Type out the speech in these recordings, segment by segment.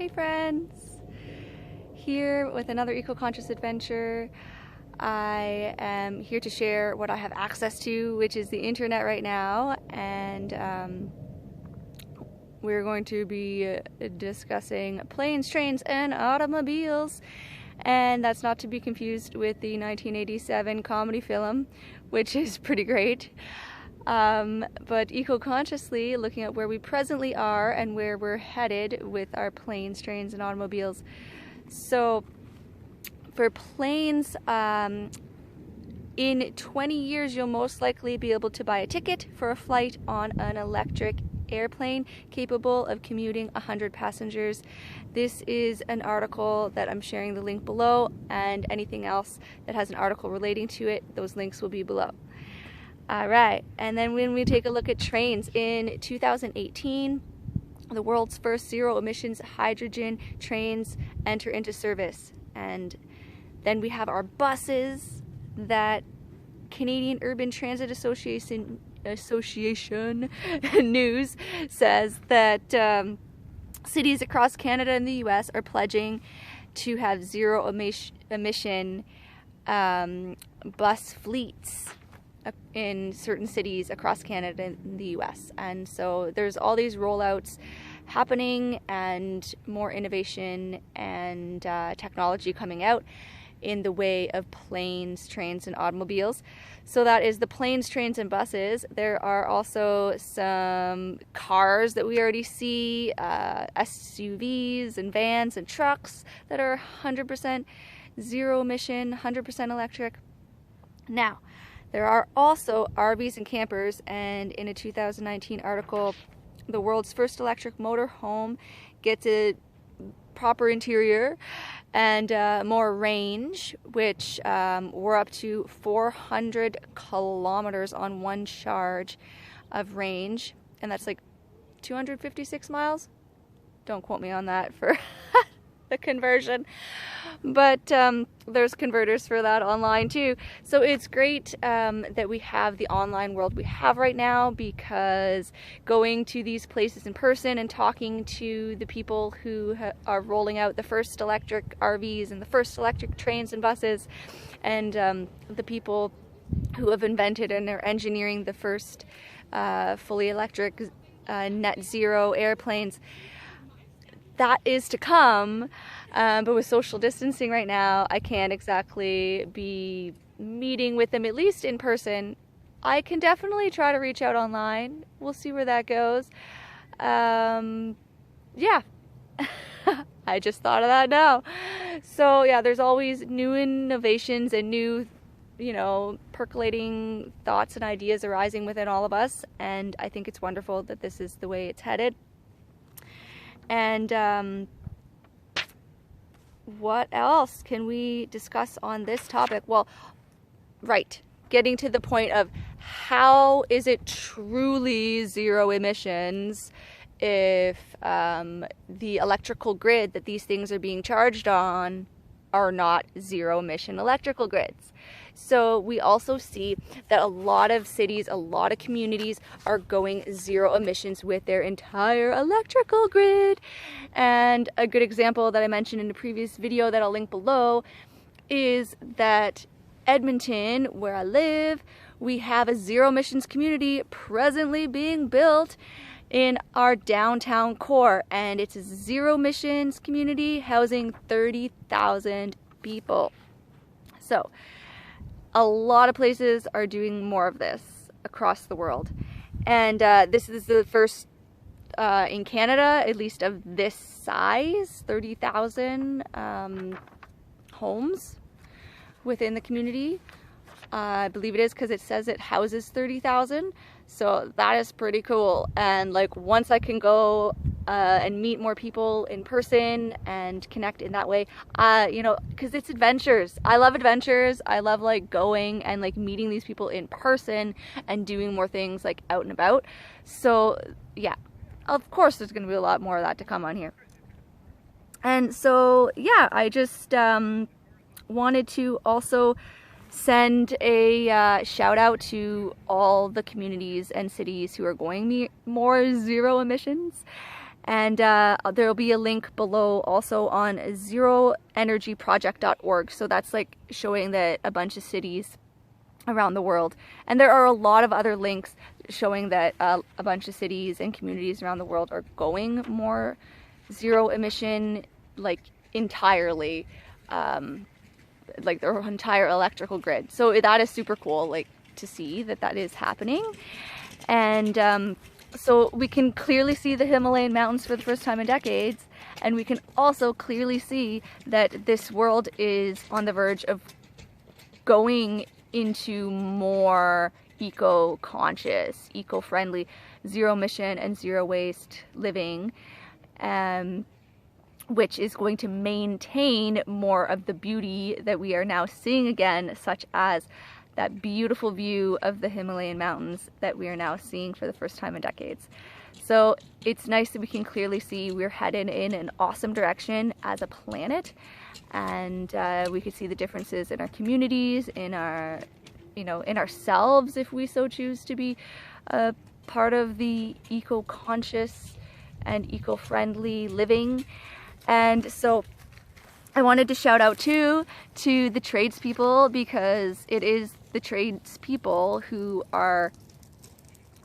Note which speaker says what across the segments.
Speaker 1: Hey friends! Here with another eco-conscious adventure. I am here to share what I have access to, which is the internet right now, and we're going to be discussing planes, trains, and automobiles. And that's not to be confused with the 1987 comedy film, which is pretty great. But eco-consciously looking at where we presently are and where we're headed with our planes, trains, and automobiles. So for planes, in 20 years you'll most likely be able to buy a ticket for a flight on an electric airplane capable of commuting 100 passengers. This is an article that I'm sharing the link below, and anything else that has an article relating to it, those links will be below. Alright, and then when we take a look at trains, in 2018, the world's first zero-emissions hydrogen trains enter into service. And then we have our buses that Canadian Urban Transit Association news says that cities across Canada and the US are pledging to have zero-emission bus fleets in certain cities across Canada and the US. And so there's all these rollouts happening and more innovation and technology coming out in the way of planes, trains, and automobiles. So that is the planes, trains, and buses. There are also some cars that we already see, SUVs and vans and trucks that are 100% zero emission, 100% electric. Now, there are also RVs and campers, and in a 2019 article, the world's first electric motorhome gets a proper interior and more range, which we're up to 400 kilometers on one charge of range, and that's like 256 miles. Don't quote me on that for the conversion, but there's converters for that online too. So it's great that we have the online world we have right now, because going to these places in person and talking to the people who are rolling out the first electric RVs and the first electric trains and buses, and the people who have invented and are engineering the first fully electric net zero airplanes, that is to come, but with social distancing right now, I can't exactly be meeting with them, at least in person. I can definitely try to reach out online. We'll see where that goes. Yeah, I just thought of that now. So yeah, there's always new innovations and new, percolating thoughts and ideas arising within all of us, and I think it's wonderful that this is the way it's headed. And what else can we discuss on this topic? Well, right, getting to the point of how is it truly zero emissions if the electrical grid that these things are being charged on are not zero emission electrical grids. So we also see that a lot of cities, a lot of communities are going zero emissions with their entire electrical grid. And a good example that I mentioned in a previous video that I'll link below is that Edmonton, where I live, we have a zero emissions community presently being built in our downtown core, and it's a zero emissions community housing 30,000 people. So a lot of places are doing more of this across the world, and this is the first in Canada, at least of this size, 30,000 homes within the community. I believe it is, because it says it houses 30,000. So that is pretty cool. And like, once I can go and meet more people in person and connect in that way, because it's adventures. I love adventures. I love like going and like meeting these people in person and doing more things like out and about. So yeah, of course there's going to be a lot more of that to come on here. And so yeah, I just wanted to also send a shout out to all the communities and cities who are going more zero emissions, And there will be a link below also on zeroenergyproject.org. So that's like showing that a bunch of cities around the world, and there are a lot of other links showing that a bunch of cities and communities around the world are going more zero emission, like entirely, like their entire electrical grid. So that is super cool, like to see that that is happening. And so we can clearly see the Himalayan mountains for the first time in decades, and we can also clearly see that this world is on the verge of going into more eco-conscious, eco-friendly, zero emission and zero waste living, which is going to maintain more of the beauty that we are now seeing again, such as that beautiful view of the Himalayan mountains that we are now seeing for the first time in decades. So it's nice that we can clearly see we're headed in an awesome direction as a planet, and we can see the differences in our communities, in our, in ourselves, if we so choose to be a part of the eco-conscious and eco-friendly living. And so I wanted to shout out too to the tradespeople, because it is the tradespeople who are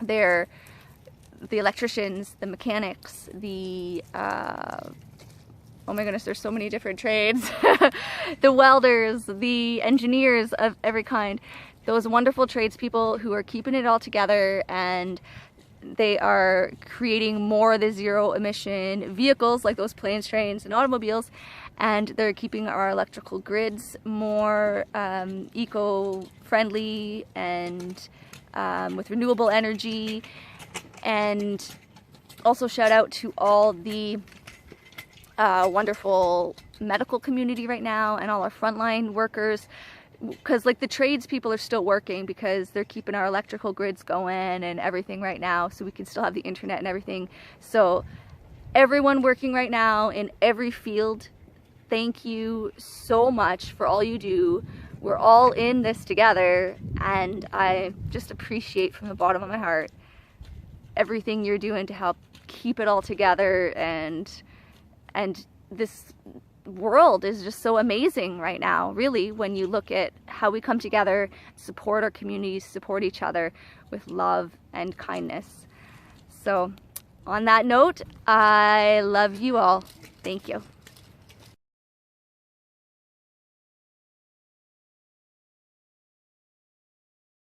Speaker 1: there, the electricians, the mechanics, the oh my goodness, there's so many different trades, the welders, the engineers of every kind, those wonderful tradespeople who are keeping it all together, and they are creating more of the zero emission vehicles like those planes, trains, and automobiles, and they're keeping our electrical grids more eco-friendly and with renewable energy. And also shout out to all the wonderful medical community right now, and all our frontline workers, because like the tradespeople are still working because they're keeping our electrical grids going and everything right now, so we can still have the internet and everything. So everyone working right now in every field, thank you so much for all you do. We're all in this together, and I just appreciate from the bottom of my heart everything you're doing to help keep it all together. And this world is just so amazing right now, really, when you look at how we come together, support our communities, support each other with love and kindness. So on that note, I love you all. Thank you.